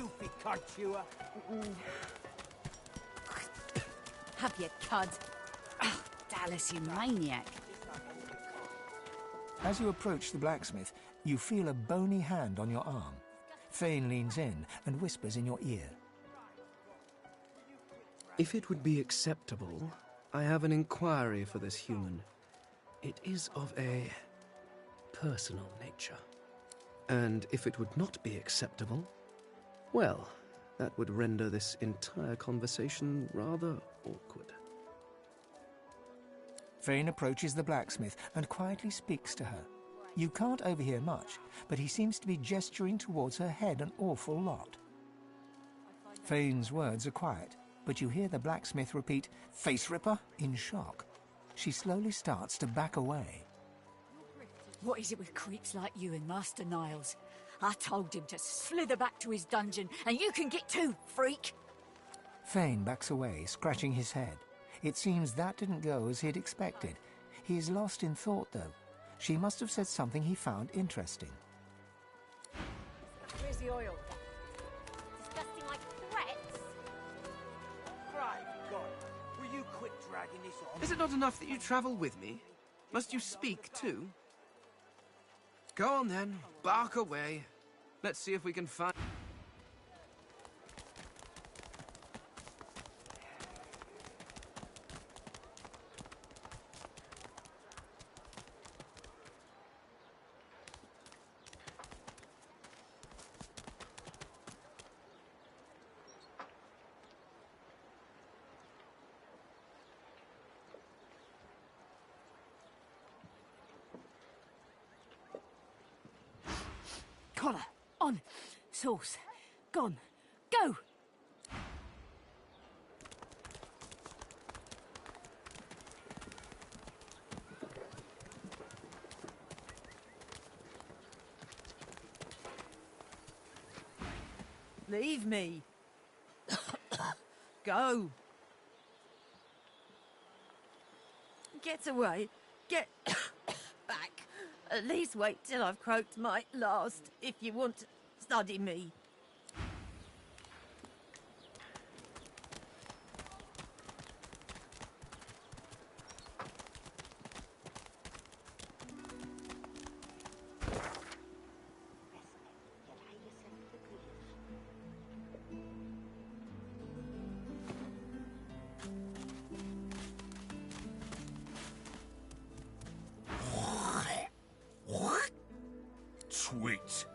goofy card chewer. Have your cud. Oh, Dallas, you maniac. As you approach the blacksmith, you feel a bony hand on your arm. Fane leans in and whispers in your ear. If it would be acceptable, I have an inquiry for this human. It is of a personal nature. And if it would not be acceptable, well, that would render this entire conversation rather awkward. Fane approaches the blacksmith and quietly speaks to her. You can't overhear much, but he seems to be gesturing towards her head an awful lot. Fane's words are quiet, but you hear the blacksmith repeat, "Face ripper," in shock. She slowly starts to back away. What is it with creeps like you and Master Niles? I told him to slither back to his dungeon, and you can get too, freak! Fane backs away, scratching his head. It seems that didn't go as he'd expected. He is lost in thought, though. She must have said something he found interesting. Where's the oil? Disgusting like threats. Cry, God. Will you quit dragging this on? Is it not enough that you travel with me? Must you speak too? Go on then, bark away. Let's see if we can find... Collar, on, sauce, gone, go! Leave me. Go. Get away. Get back. At least wait till I've croaked my last, if you want to study me. Sweet.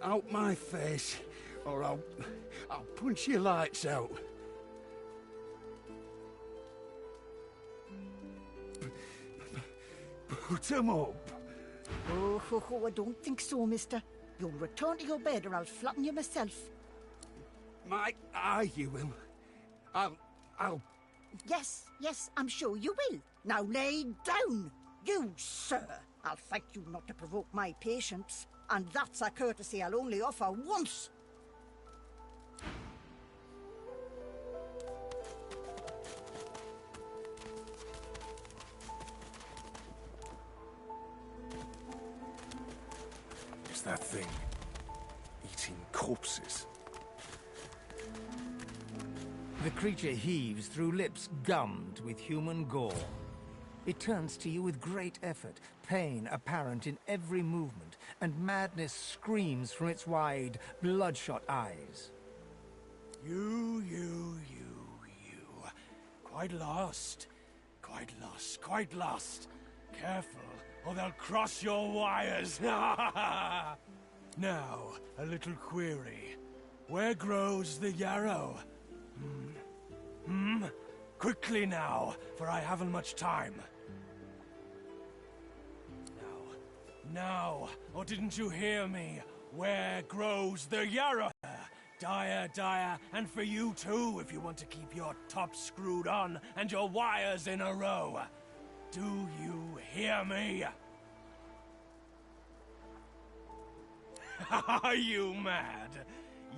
Out my face, or I'll punch your lights out. Put 'em up. Oh, I don't think so, mister. You'll return to your bed or I'll flatten you myself. My eye, you will. I'll... Yes, I'm sure you will. Now lay down. You, sir. I'll thank you not to provoke my patience. And that's a courtesy I'll only offer once. Is that thing eating corpses? The creature heaves through lips gummed with human gore. It turns to you with great effort, pain apparent in every movement, and madness screams from its wide, bloodshot eyes. You. Quite lost. Careful, or they'll cross your wires. Now, a little query. Where grows the yarrow? Quickly now, for I haven't much time. Now, or didn't you hear me? Where grows the yarrow? Dire, and for you too, if you want to keep your top screwed on and your wires in a row. Do you hear me? Are you mad?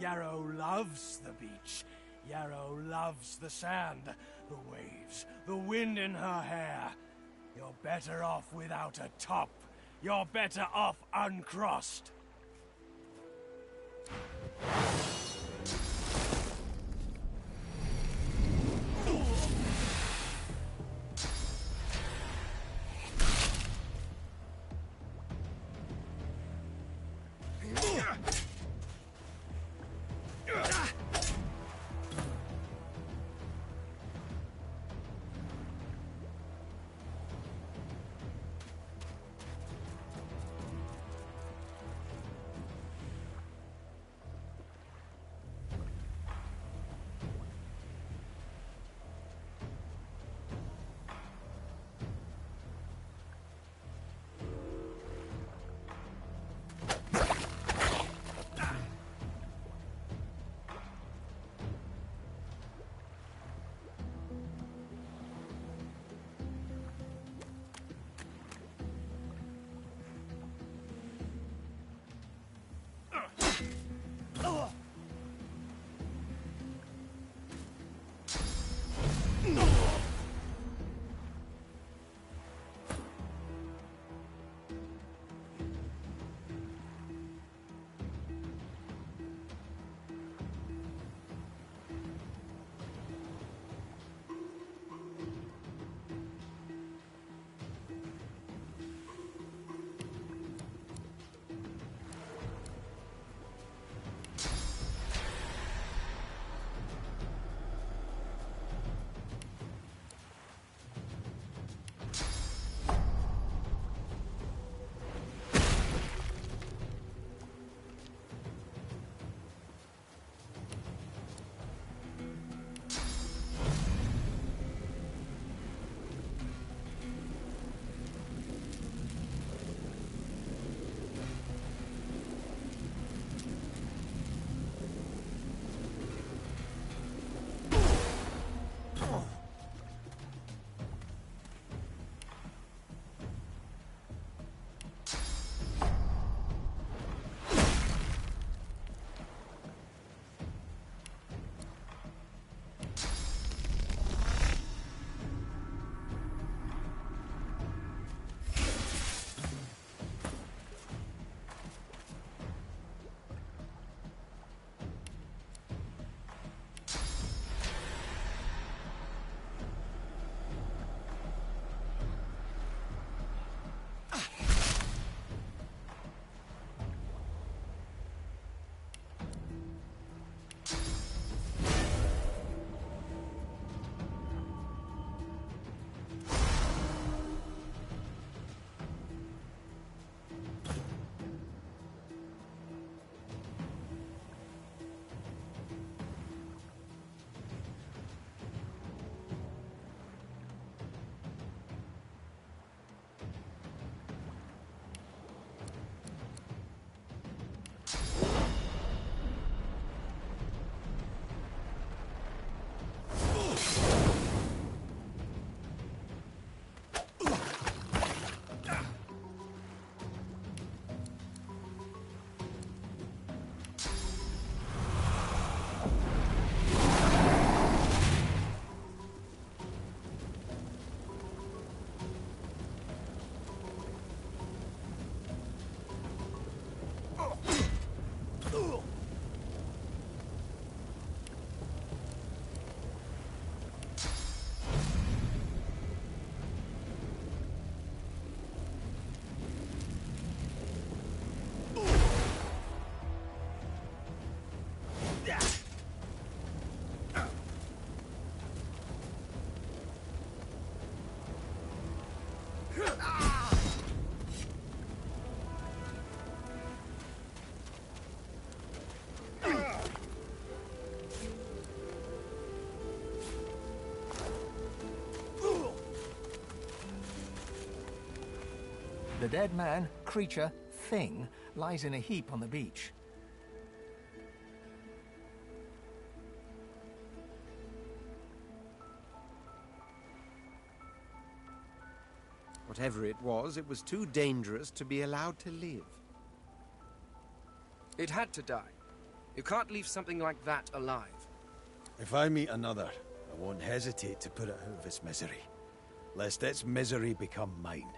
Yarrow loves the beach. Yarrow loves the sand, the waves, the wind in her hair. You're better off without a top. You're better off uncrossed. The dead man, creature, thing, lies in a heap on the beach. Whatever it was too dangerous to be allowed to live. It had to die. You can't leave something like that alive. If I meet another, I won't hesitate to put it out of its misery, lest its misery become mine.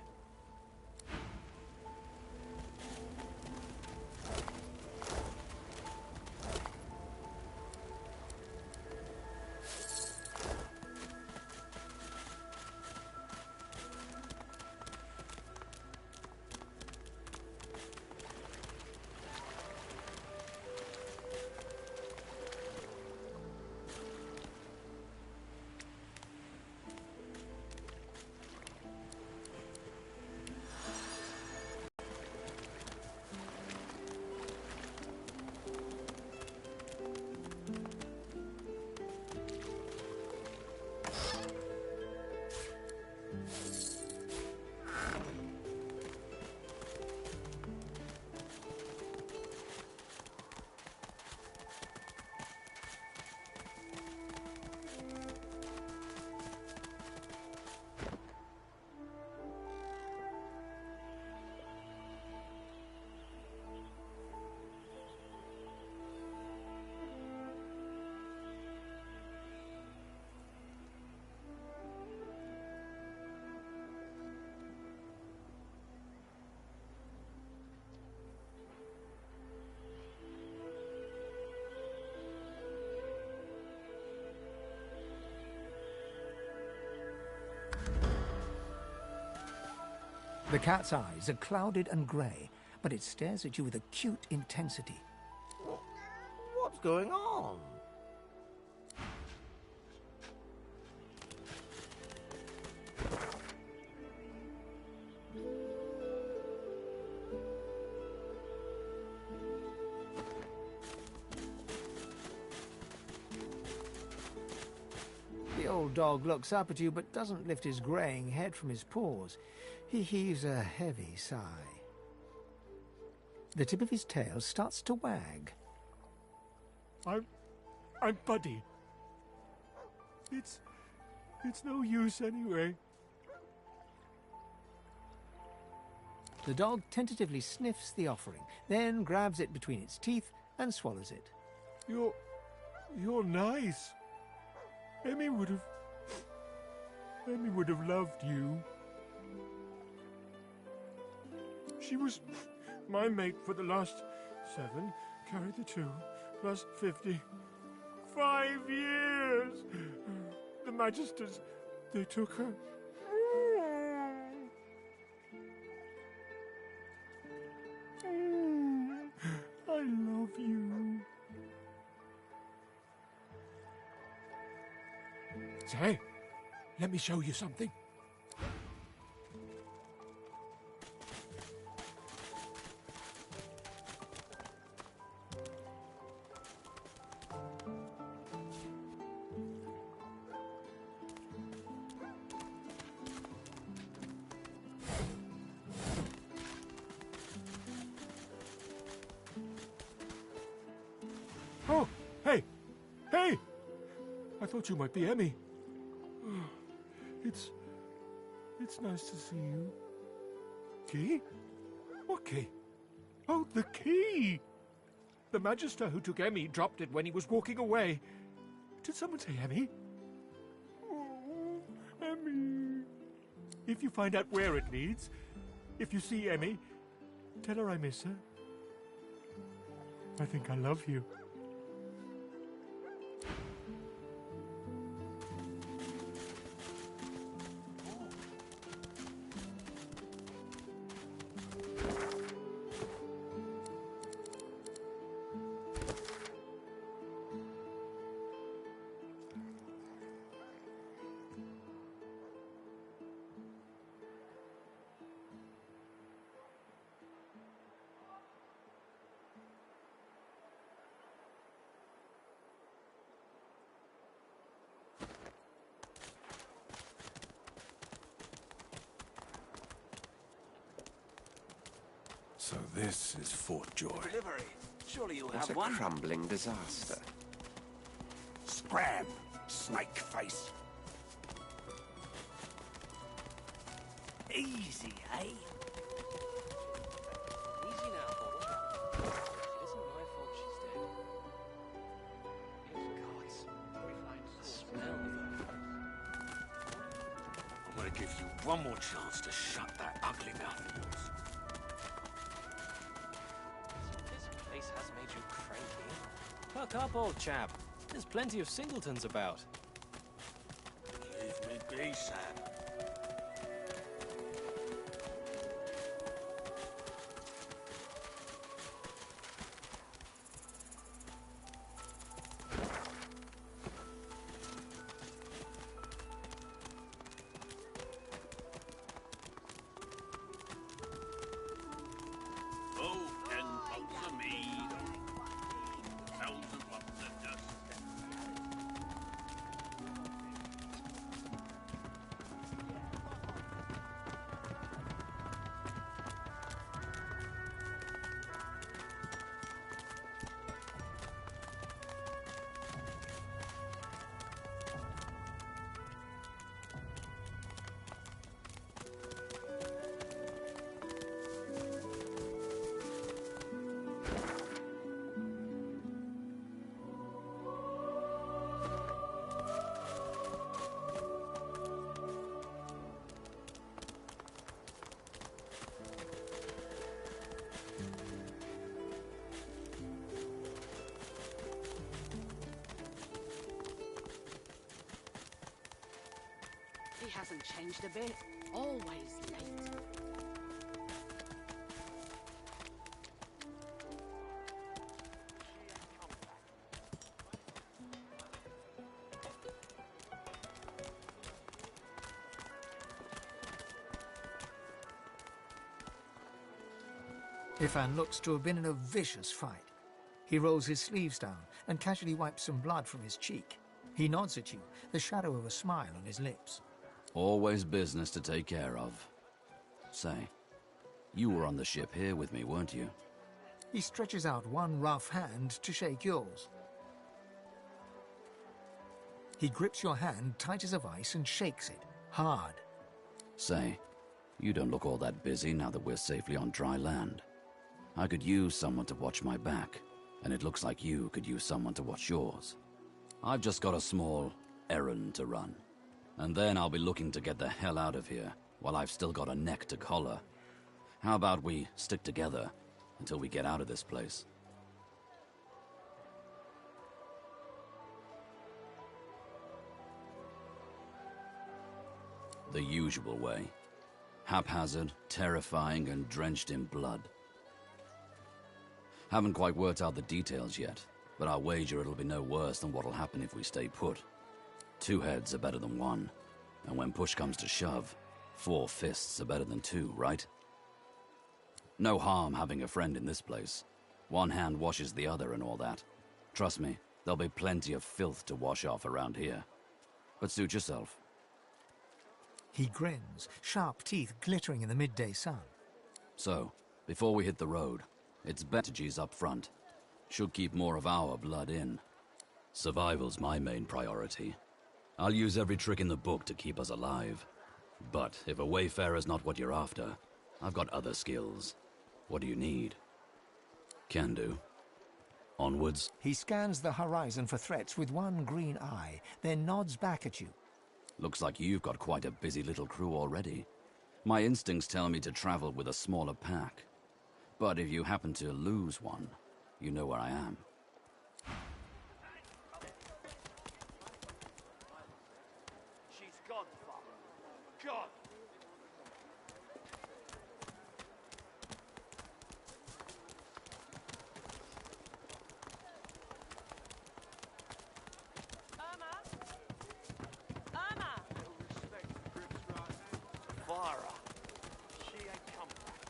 The cat's eyes are clouded and grey, but it stares at you with acute intensity. What's going on? The old dog looks up at you but doesn't lift his greying head from his paws. He heaves a heavy sigh. The tip of his tail starts to wag. I'm Buddy. It's no use anyway. The dog tentatively sniffs the offering, then grabs it between its teeth and swallows it. You're nice. Emmy would have loved you. She was my mate for the last 7, carry the 2, plus 50. 5 years! The Magisters, they took her. I love you. Say, let me show you something. Oh, hey! Hey! I thought you might be Emmy. It's nice to see you. Key? What key? Oh, the key! The Magister who took Emmy dropped it when he was walking away. Did someone say Emmy? Oh, Emmy. If you find out where it leads, if you see Emmy, tell her I miss her. I think I love you. So this is Fort Joy. Delivery. Surely you'll It's have a one. crumbling disaster. Scram, snake face. Easy, eh? Easy now, Paul. It isn't my fault she's dead. If gods, we gotta give you one more chance to shut that ugly mouth of yours. This place has made you cranky. Perk up, old chap. There's plenty of singletons about. Leave me be, Sam. He hasn't changed a bit. Always late. Ifan looks to have been in a vicious fight. He rolls his sleeves down and casually wipes some blood from his cheek. He nods at you, the shadow of a smile on his lips. Always business to take care of. Say, you were on the ship here with me, weren't you? He stretches out one rough hand to shake yours. He grips your hand tight as a vice and shakes it, hard. Say, you don't look all that busy now that we're safely on dry land. I could use someone to watch my back, and it looks like you could use someone to watch yours. I've just got a small errand to run, and then I'll be looking to get the hell out of here while I've still got a neck to collar. How about we stick together until we get out of this place? The usual way. Haphazard, terrifying, and drenched in blood. Haven't quite worked out the details yet, but I'll wager it'll be no worse than what'll happen if we stay put. 2 heads are better than 1, and when push comes to shove, 4 fists are better than 2, right? No harm having a friend in this place. 1 hand washes the other and all that. Trust me, there'll be plenty of filth to wash off around here. But suit yourself. He grins, sharp teeth glittering in the midday sun. So, before we hit the road, it's better G's up front. Should keep more of our blood in. Survival's my main priority. I'll use every trick in the book to keep us alive. But if a wayfarer's not what you're after, I've got other skills. What do you need? Can do. Onwards. He scans the horizon for threats with one green eye, then nods back at you. Looks like you've got quite a busy little crew already. My instincts tell me to travel with a smaller pack. But if you happen to lose one, you know where I am. She's gone, Father. Gone. Vara. She ain't come back.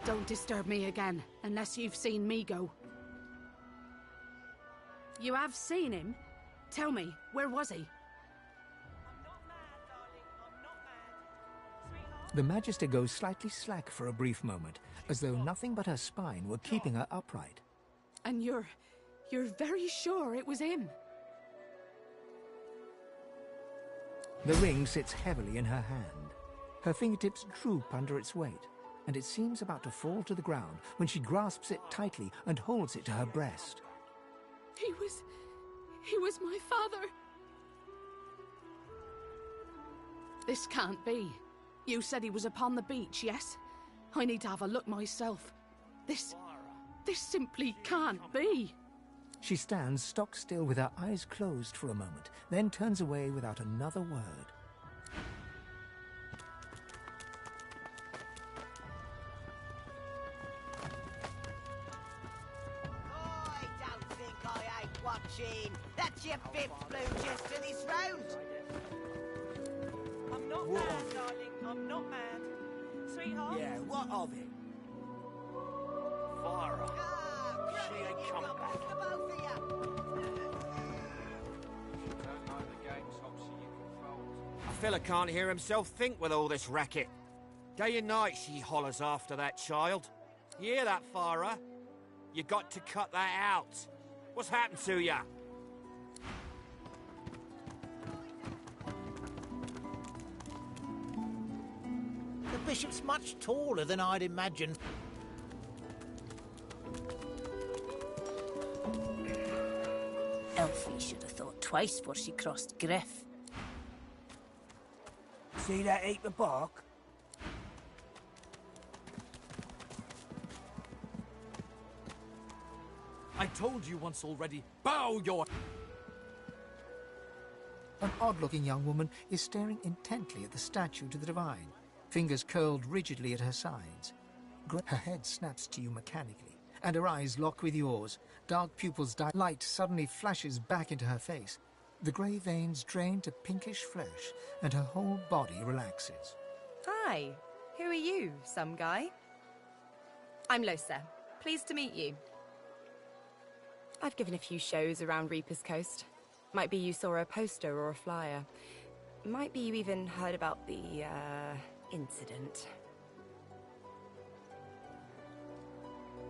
Don't disturb me again, unless you've seen me go. You have seen him? Tell me, where was he? I'm not mad, darling. I'm not mad. The Magister goes slightly slack for a brief moment, as though nothing but her spine were keeping her upright. And you're very sure it was him? The ring sits heavily in her hand. Her fingertips droop under its weight, and it seems about to fall to the ground when she grasps it tightly and holds it to her breast. He was my father. This can't be. You said he was upon the beach, yes? I need to have a look myself. This simply can't be. She stands stock still with her eyes closed for a moment, then turns away without another word. I don't think I ain't watching. That's your fifth blue just to this round. I'm not mad, darling. I'm not mad. Sweetheart? Yeah, what of it? Farah. She ain't come back. The both of you. Don't know the games, Hopsy, you can fold. A fella can't hear himself think with all this racket. Day and night she hollers after that child. You hear that, Farah? You got to cut that out. What's happened to ya? The bishop's much taller than I'd imagined. Elfie should have thought twice before she crossed Griff. See that heap of bark? I told you once already, bow your... An odd-looking young woman is staring intently at the statue to the divine, fingers curled rigidly at her sides. Her head snaps to you mechanically, and her eyes lock with yours. Dark pupils dilate. Light suddenly flashes back into her face. The grey veins drain to pinkish flesh, and her whole body relaxes. Hi, who are you, some guy? I'm Losa. Pleased to meet you. I've given a few shows around Reaper's Coast. Might be you saw a poster or a flyer. Might be you even heard about the, incident.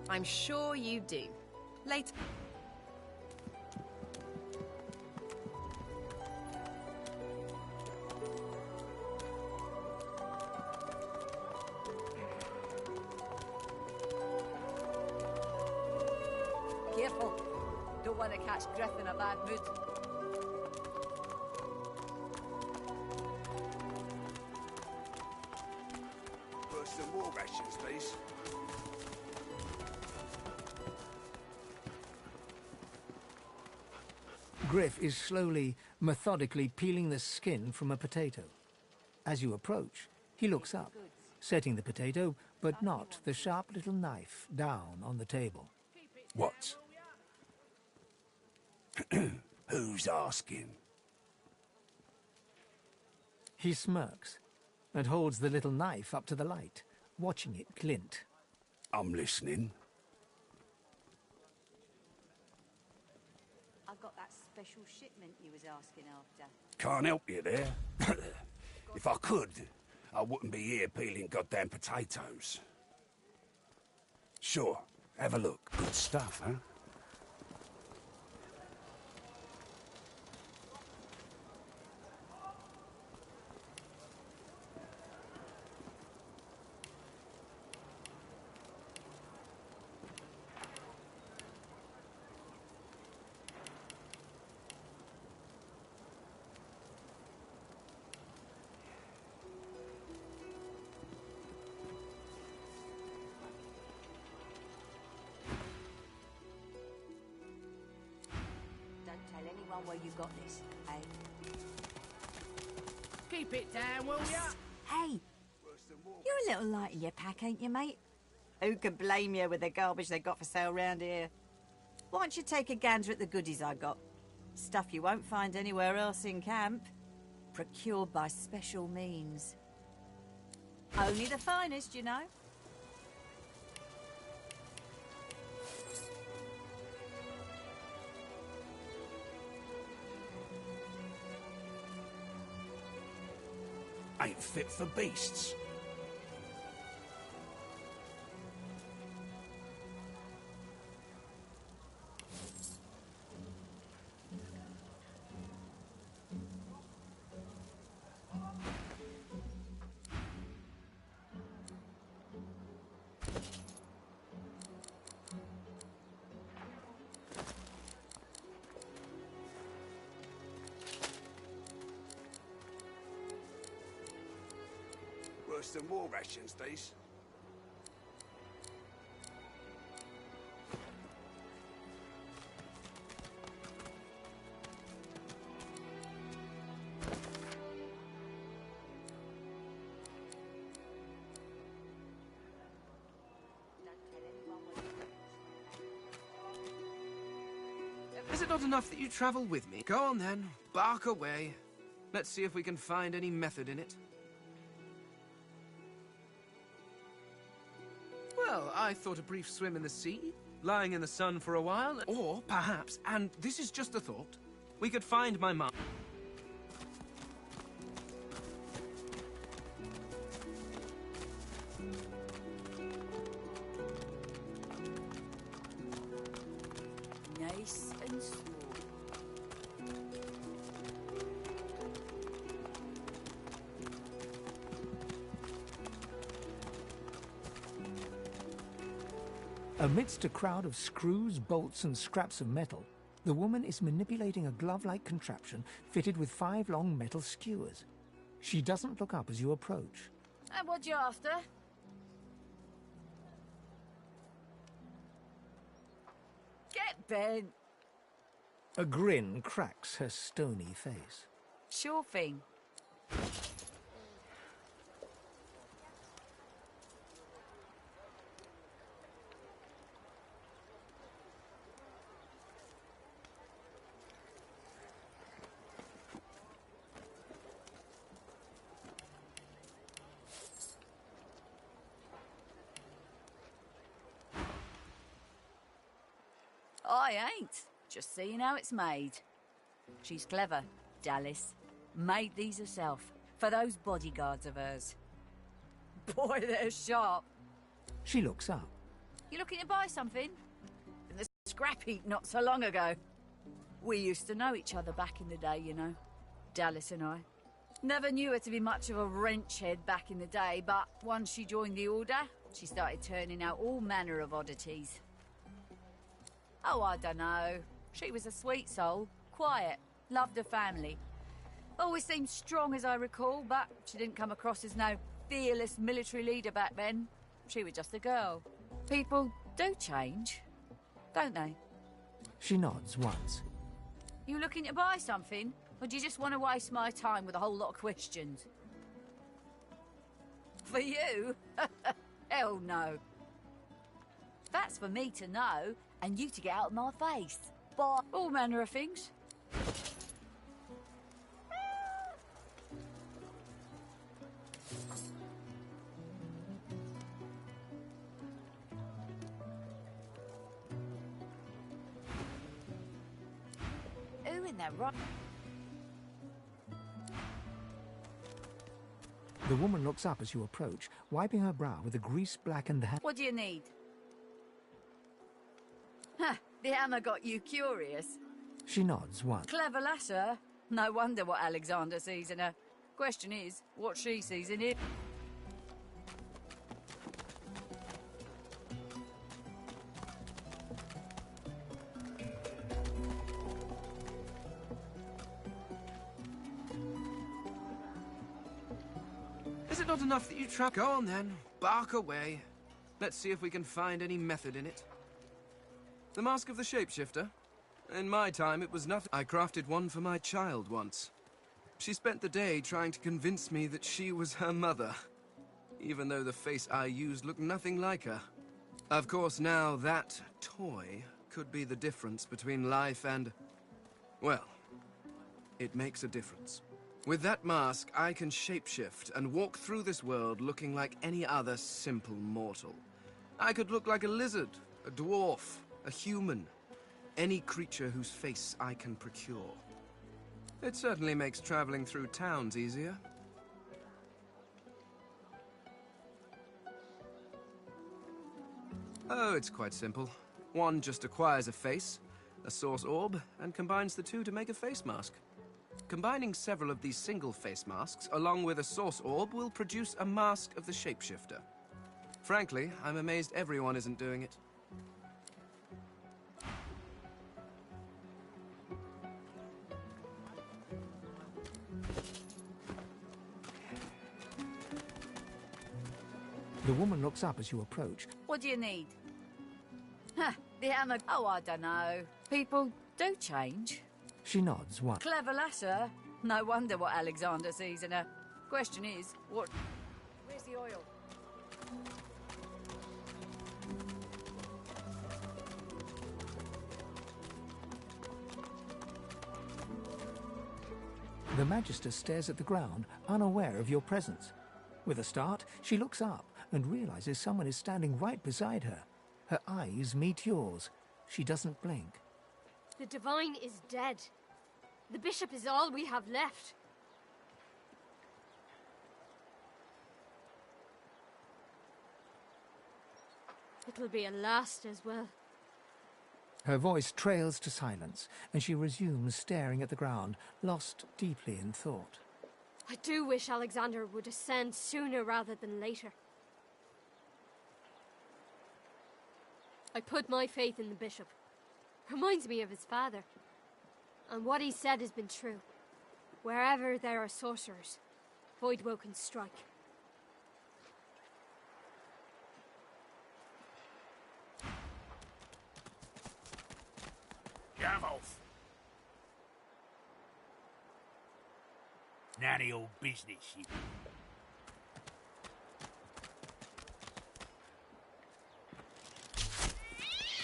I'm sure you do. Later. Careful. Don't want to catch Griff in a bad mood. First some more rations, please. Griff is slowly, methodically peeling the skin from a potato. As you approach, he looks up, setting the potato, but not the sharp little knife, down on the table. What? Who's asking? He smirks and holds the little knife up to the light, watching it glint. I'm listening. I've got that special shipment you was asking after. Can't help you there. If I could, I wouldn't be here peeling goddamn potatoes. Sure, have a look. Good stuff, huh? Where you got this, eh? Keep it down, will ya? Hey, you're a little light in your pack, ain't you, mate? Who can blame you with the garbage they got for sale round here? Why don't you take a gander at the goodies I got? Stuff you won't find anywhere else in camp. Procured by special means. Only the finest, you know. Ain't fit for beasts. Worse than war rations, these. Is it not enough that you travel with me? Go on then, bark away. Let's see if we can find any method in it. Well, I thought a brief swim in the sea, lying in the sun for a while, or perhaps, and this is just a thought, we could find my mum. Nice and slow. Amidst a crowd of screws, bolts and scraps of metal, the woman is manipulating a glove-like contraption fitted with 5 long metal skewers. She doesn't look up as you approach. And what you after? Get bent. A grin cracks her stony face. Sure thing. I ain't. Just seeing how it's made. She's clever, Dallas. Made these herself, for those bodyguards of hers. Boy, they're sharp. She looks up. You looking to buy something? In the scrap heap not so long ago. We used to know each other back in the day, you know. Dallas and I. Never knew her to be much of a wrench head back in the day, but once she joined the Order, she started turning out all manner of oddities. Oh, I dunno. She was a sweet soul, quiet, loved her family. Always seemed strong as I recall, but she didn't come across as no fearless military leader back then. She was just a girl. People do change, don't they? She nods once. You looking to buy something? Or do you just want to waste my time with a whole lot of questions? For you? Hell no. That's for me to know, and you to get out of my face. But all manner of things. Who in there, right? The woman looks up as you approach, wiping her brow with a grease-blackened hand. What do you need? Ha! The hammer got you curious. She nods once. Clever lass, her. No wonder what Alexander sees in her. Question is, what she sees in him. Is it not enough that you trap? Go on then, bark away. Let's see if we can find any method in it. The Mask of the Shapeshifter? In my time, it was nothing. I crafted one for my child once. She spent the day trying to convince me that she was her mother, even though the face I used looked nothing like her. Of course, now that toy could be the difference between life and... well, it makes a difference. With that mask, I can shapeshift and walk through this world looking like any other simple mortal. I could look like a lizard, a dwarf, a human, any creature whose face I can procure. It certainly makes traveling through towns easier. Oh, it's quite simple. One just acquires a face, a source orb, and combines the two to make a face mask. Combining several of these single face masks along with a source orb will produce a mask of the shapeshifter. Frankly, I'm amazed everyone isn't doing it. The woman looks up as you approach. What do you need? Huh, the hammer. Oh, I don't know. People do change. She nods once. Clever lass, her. No wonder what Alexander sees in her. Question is, what... Where's the oil? The Magister stares at the ground, unaware of your presence. With a start, she looks up and realizes someone is standing right beside her. Her eyes meet yours. She doesn't blink. The Divine is dead. The Bishop is all we have left. It'll be a last as well. Her voice trails to silence, and she resumes staring at the ground, lost deeply in thought. I do wish Alexander would ascend sooner rather than later. I put my faith in the Bishop. Reminds me of his father. And what he said has been true. Wherever there are sorcerers, Voidwoe can strike. Come off. None of your business, you.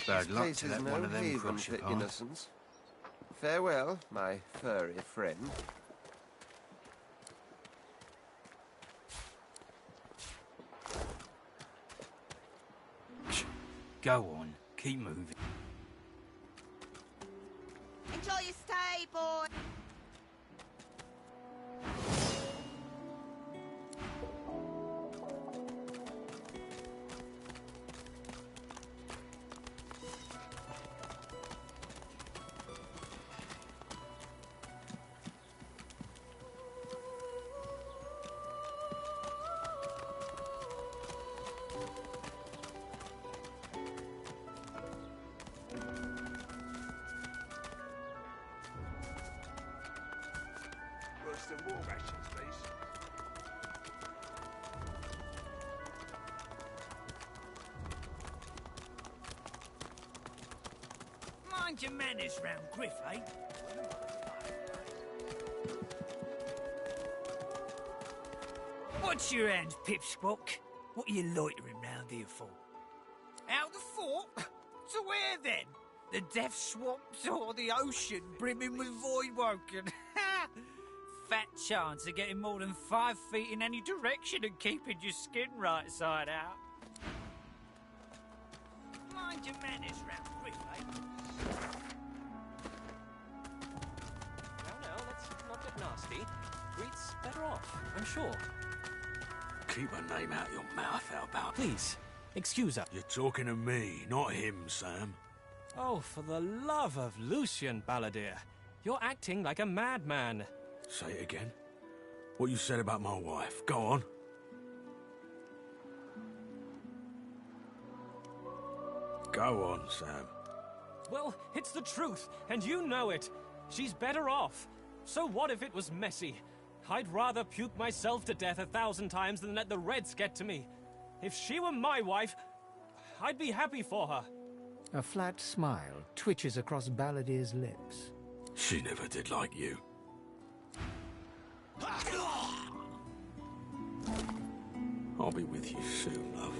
Bad luck to let one of them cross your path. Innocence. Farewell, my furry friend. Go on, keep moving. Enjoy your stay, boy. Some more rations, please. Mind your manners round Griff, eh? What's your hand, Pipsqueak? What are you loitering round here for? Out the fort? To where, then? The death swamps or the ocean brimming with voidwoken? Fat chance of getting more than 5 feet in any direction and keeping your skin right side out. Mind your manners round Griff, eh? No, let's not get nasty. Greet's better off, I'm sure. Keep a name out your mouth, Albert. Please, excuse us. You're talking to me, not him, Sam. Oh, for the love of Lucian, Balladeer. You're acting like a madman. Say it again. What you said about my wife. Go on. Go on, Sam. Well, it's the truth, and you know it. She's better off. So what if it was messy? I'd rather puke myself to death 1,000 times than let the Reds get to me. If she were my wife, I'd be happy for her. A flat smile twitches across Balladeer's lips. She never did like you. I'll be with you soon, love.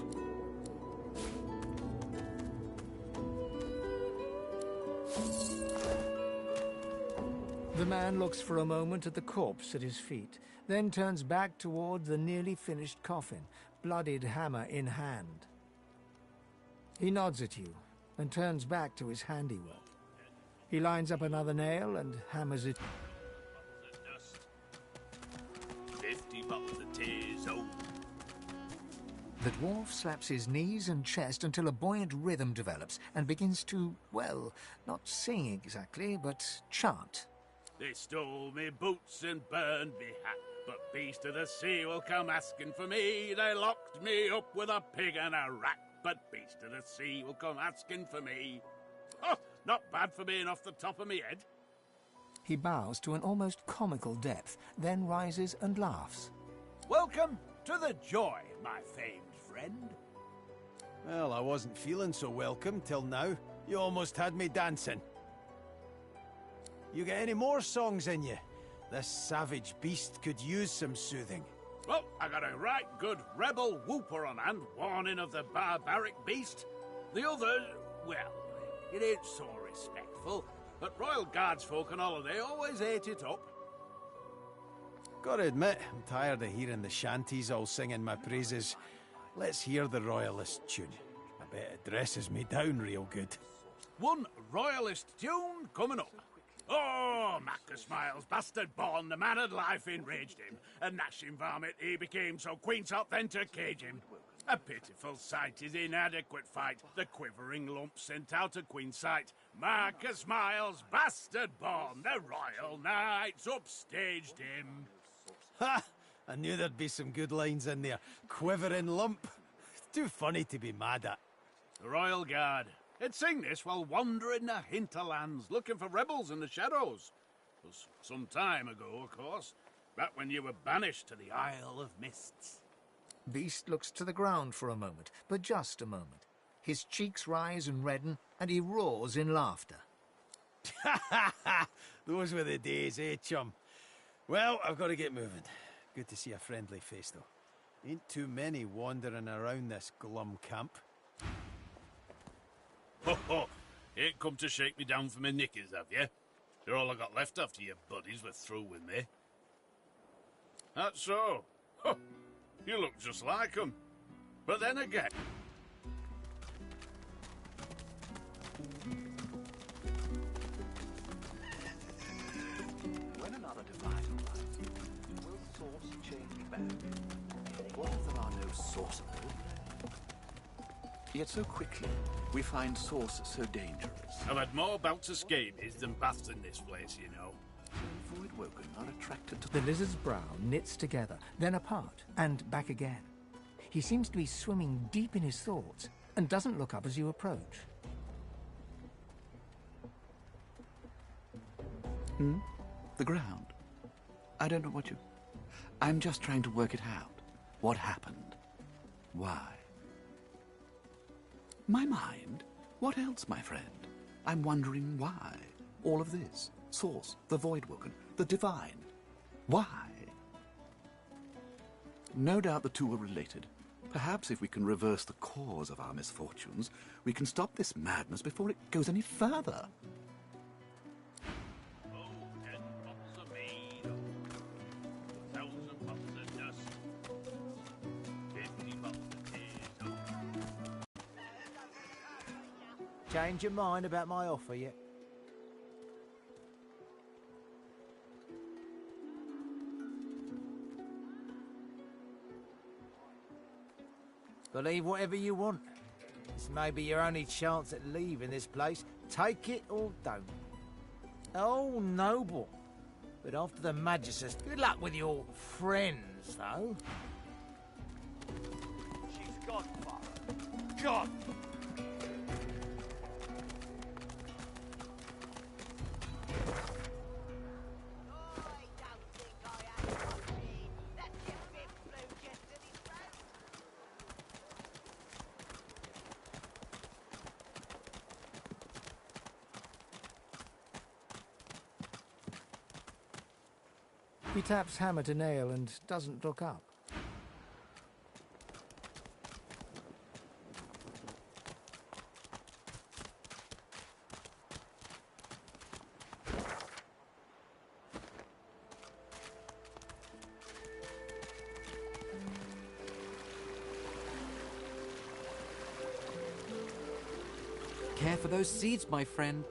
The man looks for a moment at the corpse at his feet, then turns back toward the nearly finished coffin, bloodied hammer in hand. He nods at you and turns back to his handiwork. He lines up another nail and hammers it. 50 bucks a tears old. The dwarf slaps his knees and chest until a buoyant rhythm develops and begins to, well, not sing exactly, but chant. They stole me boots and burned me hat, but Beast of the Sea will come asking for me. They locked me up with a pig and a rat, but Beast of the Sea will come asking for me. Oh, not bad for being off the top of me head. He bows to an almost comical depth, then rises and laughs. Welcome to the joy, my famed friend? Well, I wasn't feeling so welcome till now. You almost had me dancing. You got any more songs in you? This savage beast could use some soothing. Well, I got a right good rebel whooper on hand, warning of the barbaric beast. The other, well, it ain't so respectful, but Royal Guards folk on holiday always ate it up. Gotta admit, I'm tired of hearing the shanties all singing my praises. Let's hear the Royalist tune. I bet it dresses me down real good. One Royalist tune coming up. Oh, Macca Smiles, bastard born, the man of life enraged him. A gnashing varmint he became, so Queen sought then to cage him. A pitiful sight, his inadequate fight, the quivering lump sent out of Queen's sight. Macca Smiles, bastard born, the royal knights upstaged him. Ha! I knew there'd be some good lines in there. Quivering lump. Too funny to be mad at. The Royal Guard. He'd sing this while wandering the hinterlands, looking for rebels in the shadows. It was some time ago, of course, back when you were banished to the Isle of Mists. Beast looks to the ground for a moment, but just a moment. His cheeks rise and redden, and he roars in laughter. Ha ha ha! Those were the days, eh, chum? Well, I've got to get moving. Good to see a friendly face, though. Ain't too many wandering around this glum camp. Ho ho! Ain't come to shake me down for my knickers, have you? You're all I got left after your buddies were through with me. That's so. Huh. You look just like them. But then again... When another divide arrives, will source change back? What if there are no sources? Yet so quickly, we find source so dangerous. I've had more bouts of scabies than baths in this place, you know. Void Woken are attracted to The lizard's brow knits together, then apart, and back again. He seems to be swimming deep in his thoughts, and doesn't look up as you approach. The ground. I don't know what you... I'm just trying to work it out. What happened? Why? My mind? What else, my friend? I'm wondering why. All of this. Source, the Void Woken, the Divine. Why? No doubt the two are related. Perhaps if we can reverse the cause of our misfortunes, we can stop this madness before it goes any further. Change your mind about my offer yet? Believe whatever you want. This may be your only chance at leaving this place. Take it or don't. Oh, noble. But after the Magicus, good luck with your friends, though. She's gone, Father. Gone! He taps hammer to nail and doesn't look up. Care for those seeds, my friend.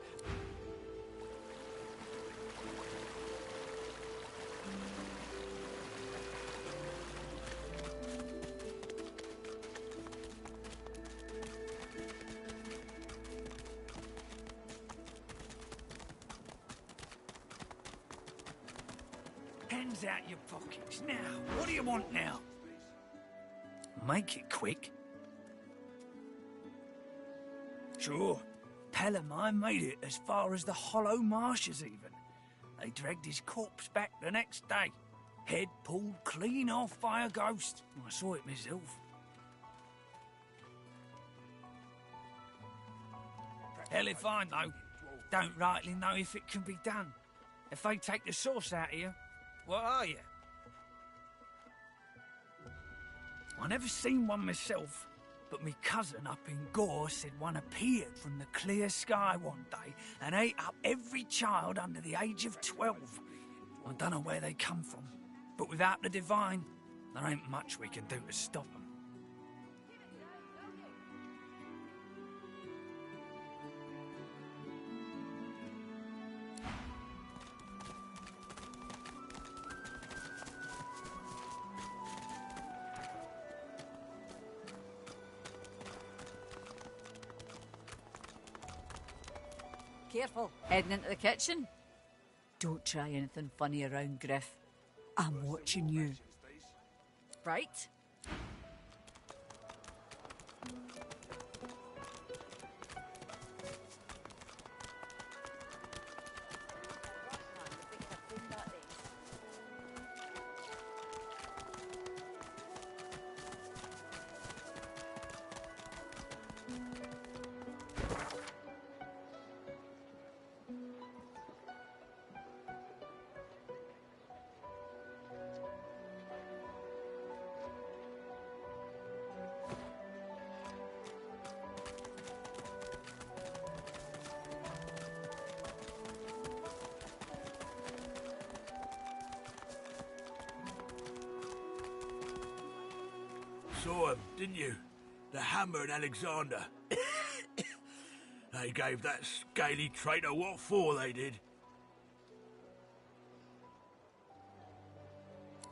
Hands out your pockets. Now, what do you want now? Make it quick. Sure. Palamine made it as far as the Hollow Marshes, even. They dragged his corpse back the next day. Head pulled clean off by a ghost. I saw it myself. Hell if I know. Don't rightly know if it can be done. If they take the sauce out of you, what are you? I never seen one myself, but me cousin up in Gore said one appeared from the clear sky one day and ate up every child under the age of 12. I don't know where they come from, but without the divine, there ain't much we can do to stop them. Careful, heading into the kitchen. Don't try anything funny around Griff. I'm watching you. Right? Saw him, didn't you? The Hammer and Alexander. They gave that scaly traitor what for, they did.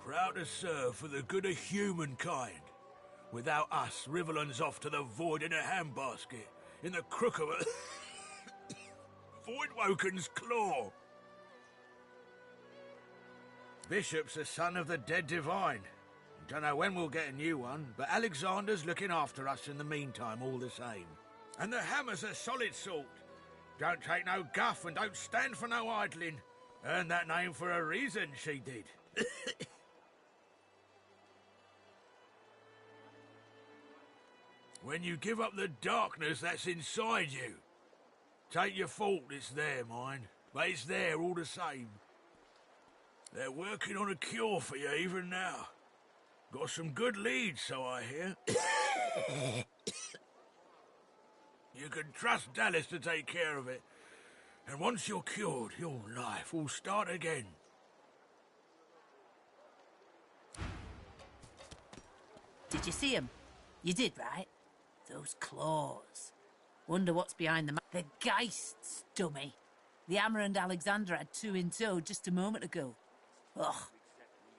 Proud to serve for the good of humankind. Without us, Riverland's off to the void in a handbasket, in the crook of a Voidwoken's claw. Bishop's the son of the dead divine. Don't know when we'll get a new one, but Alexander's looking after us in the meantime all the same. And the Hammer's a solid sort. Don't take no guff and don't stand for no idling. Earned that name for a reason, she did. When you give up the darkness that's inside you. Take your fault, it's there, mind. But it's there all the same. They're working on a cure for you even now. Got some good leads, so I hear. You can trust Dallas to take care of it. And once you're cured, your life will start again. Did you see him? You did, right? Those claws. Wonder what's behind them. The Geists, dummy. The Hammer and Alexander had 2 in tow just a moment ago. Ugh.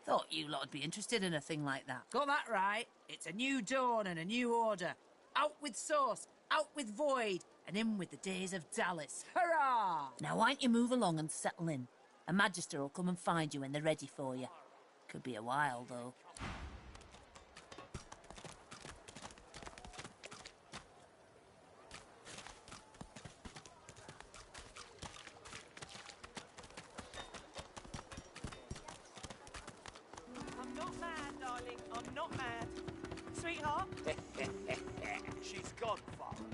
Thought you lot would be interested in a thing like that. Got that right. It's a new dawn and a new order. Out with Source, out with Void, and in with the days of Dallas. Hurrah! Now, why don't you move along and settle in? A Magister will come and find you when they're ready for you. Could be a while, though. I'm not mad, darling. I'm not mad. Sweetheart? She's gone, Father.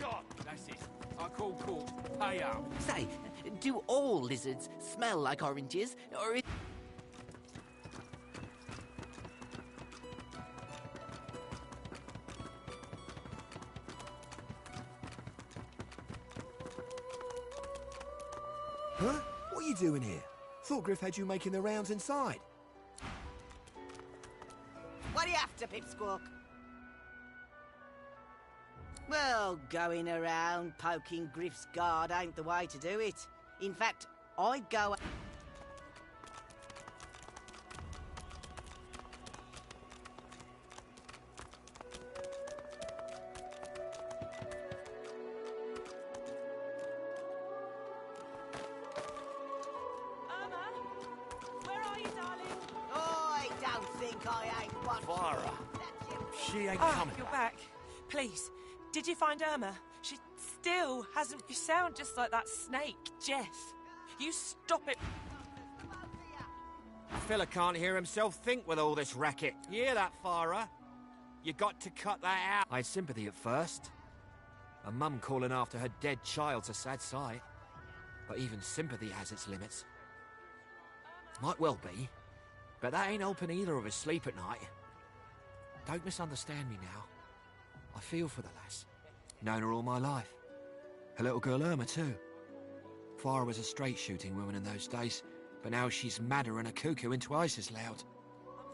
Gone. That's it. I call court. Pay up. Say, do all lizards smell like oranges, or... Huh? What are you doing here? Thought Griff had you making the rounds inside. What are you after, Pipsqueak? Well, going around poking Griff's guard ain't the way to do it. In fact, I'd go... Where are you, darling? I don't think I ain't one... Vara. She ain't Ah, coming. you're back. Please, did you find Irma? She still hasn't... You sound just like that snake, Jeff. You stop it. The fella can't hear himself think with all this racket. You hear that, Farah? You got to cut that out. I had sympathy at first. A mum calling after her dead child's a sad sight. But even sympathy has its limits. Might well be, but that ain't helping either of us sleep at night. Don't misunderstand me now. I feel for the lass. Known her all my life. Her little girl Irma too. Farah was a straight-shooting woman in those days, but now she's madder than a cuckoo into ISIS loud.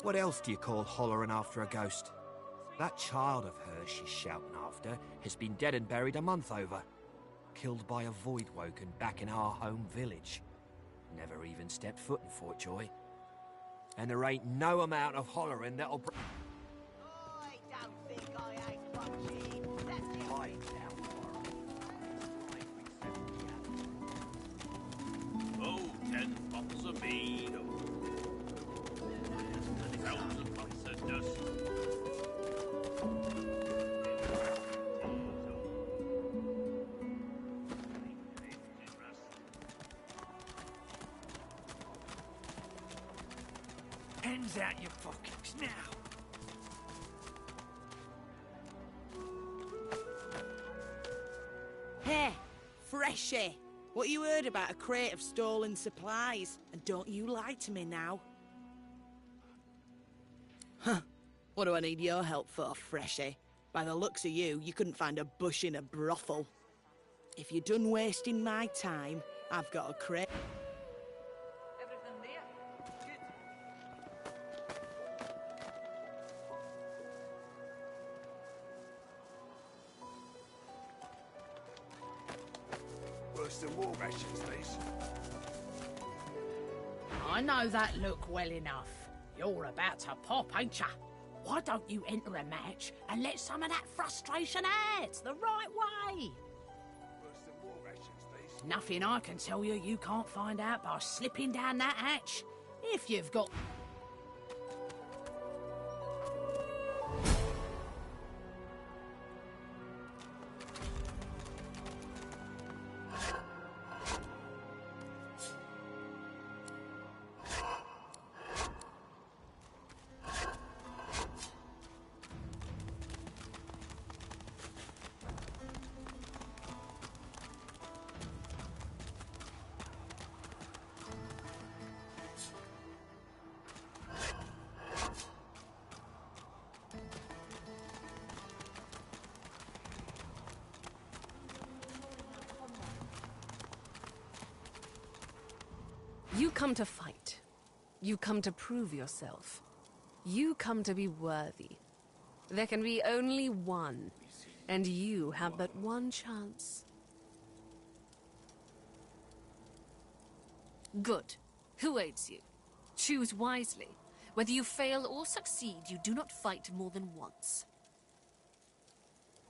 What else do you call hollering after a ghost? That child of hers she's shouting after has been dead and buried a month over. Killed by a void woken back in our home village. Never even stepped foot in Fort Joy. And there ain't no amount of hollering that'll bring... Oh, 10 bottles of mead. Thousand months of dust. Hands out your pockets now. Hey, Freshie. What you heard about a crate of stolen supplies? And don't you lie to me now. Huh. What do I need your help for, Freshie? By the looks of you, you couldn't find a bush in a brothel. If you're done wasting my time, I've got a crate. Worse than war rations, these. I know that look well enough. You're about to pop, ain't ya? Why don't you enter a match and let some of that frustration out the right way? Worse than war rations, these. Nothing I can tell you you can't find out by slipping down that hatch. If you've got... You come to fight. You come to prove yourself. You come to be worthy. There can be only one, and you have but one chance. Good. Who aids you? Choose wisely. Whether you fail or succeed, you do not fight more than once.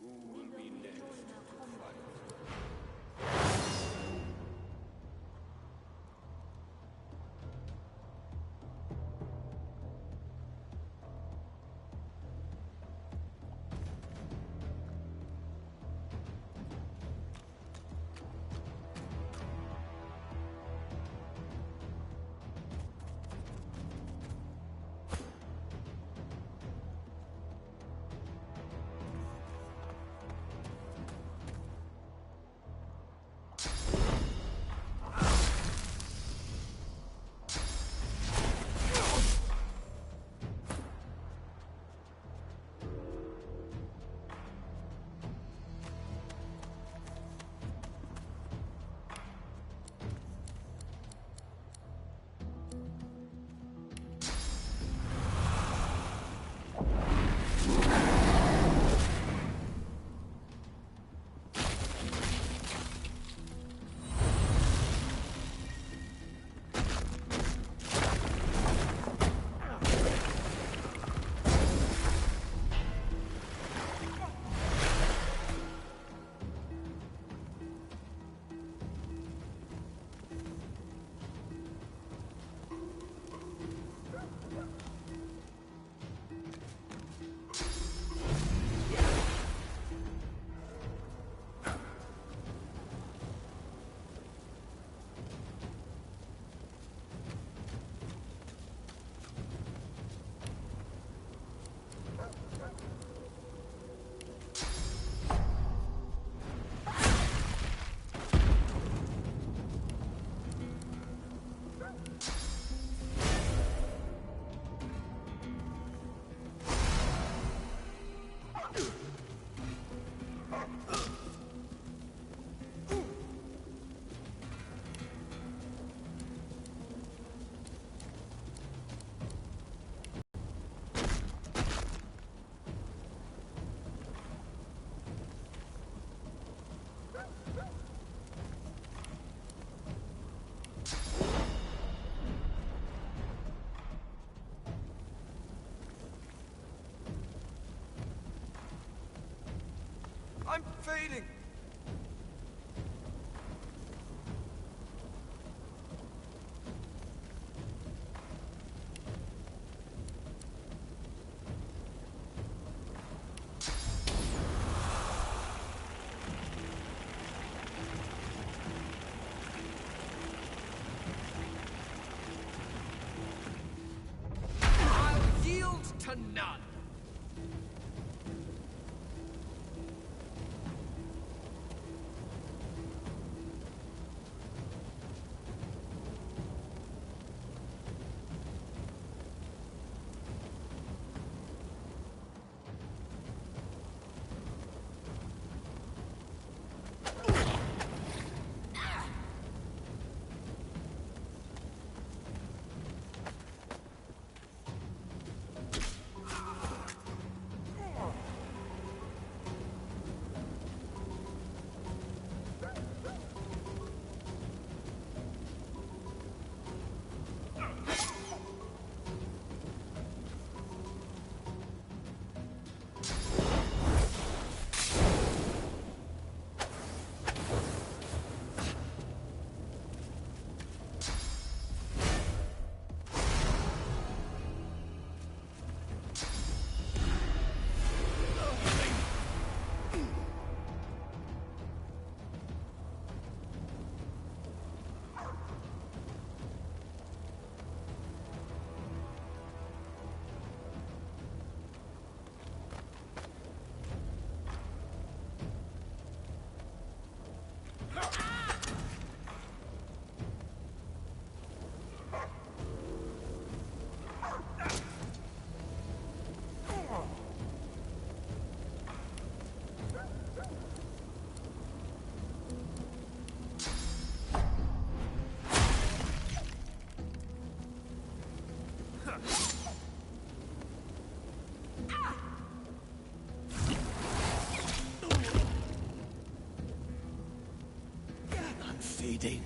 Who will be next to fight? feeding. I'll yield to none. Feeding.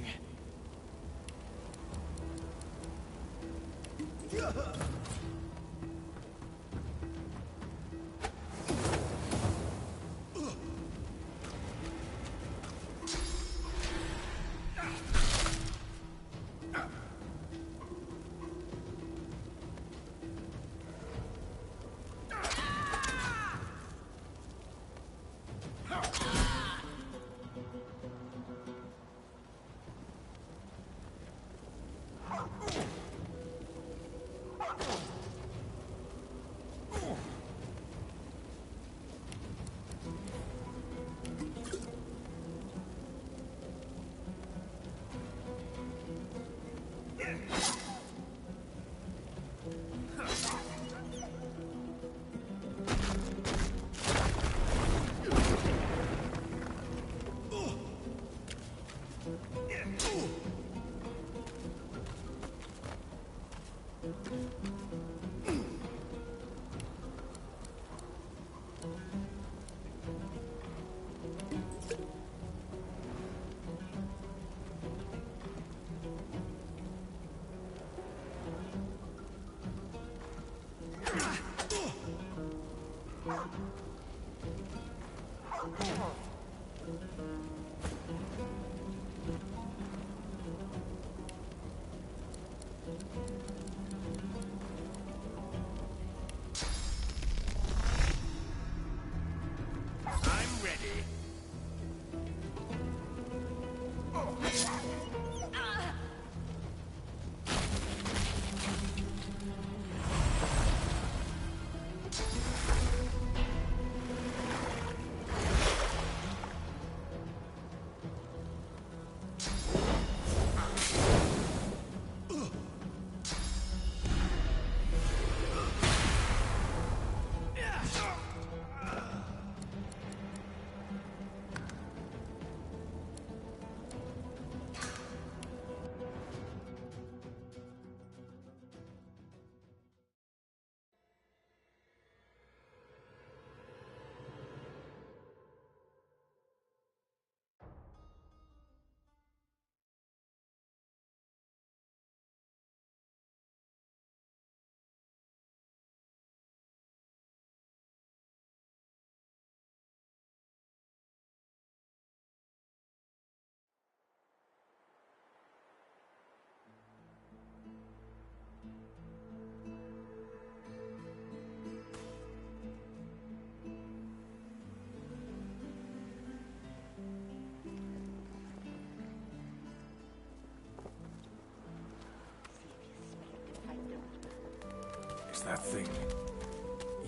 that thing?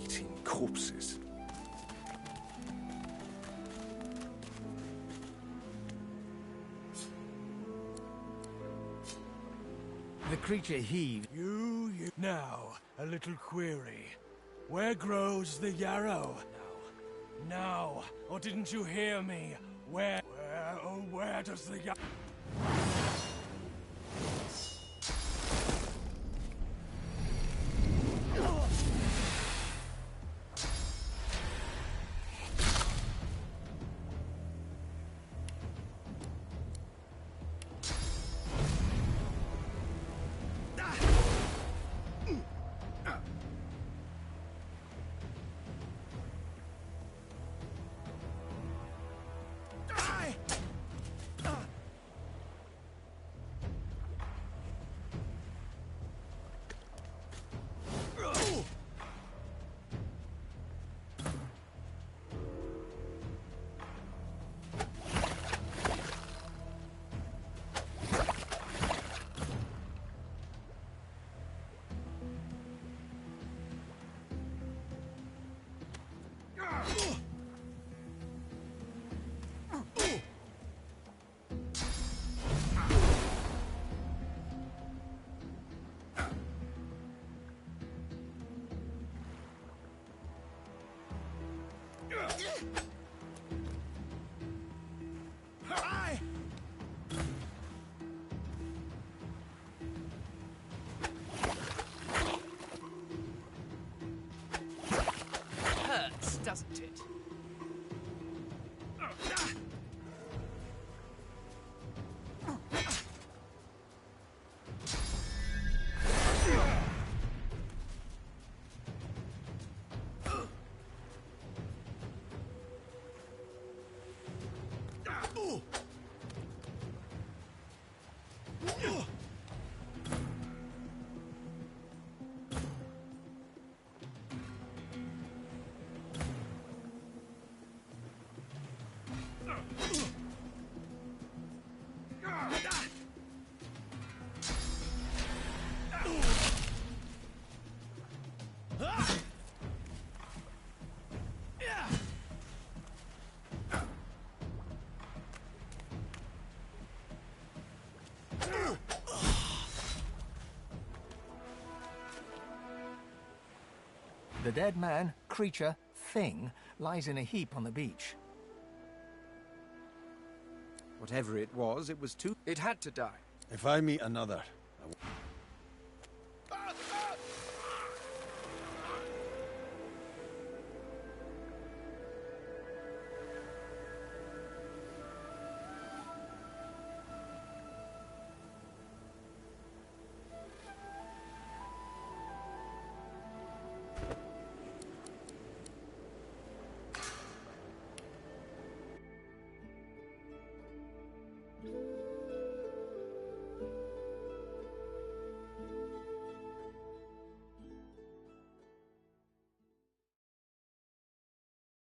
Eating corpses. The creature heaved. You. Now, a little query. Where grows the yarrow? No. Or didn't you hear me? Where does the yarrow... Hurts, doesn't it? The dead man, creature, thing, lies in a heap on the beach. Whatever it was too... It had to die. If I meet another,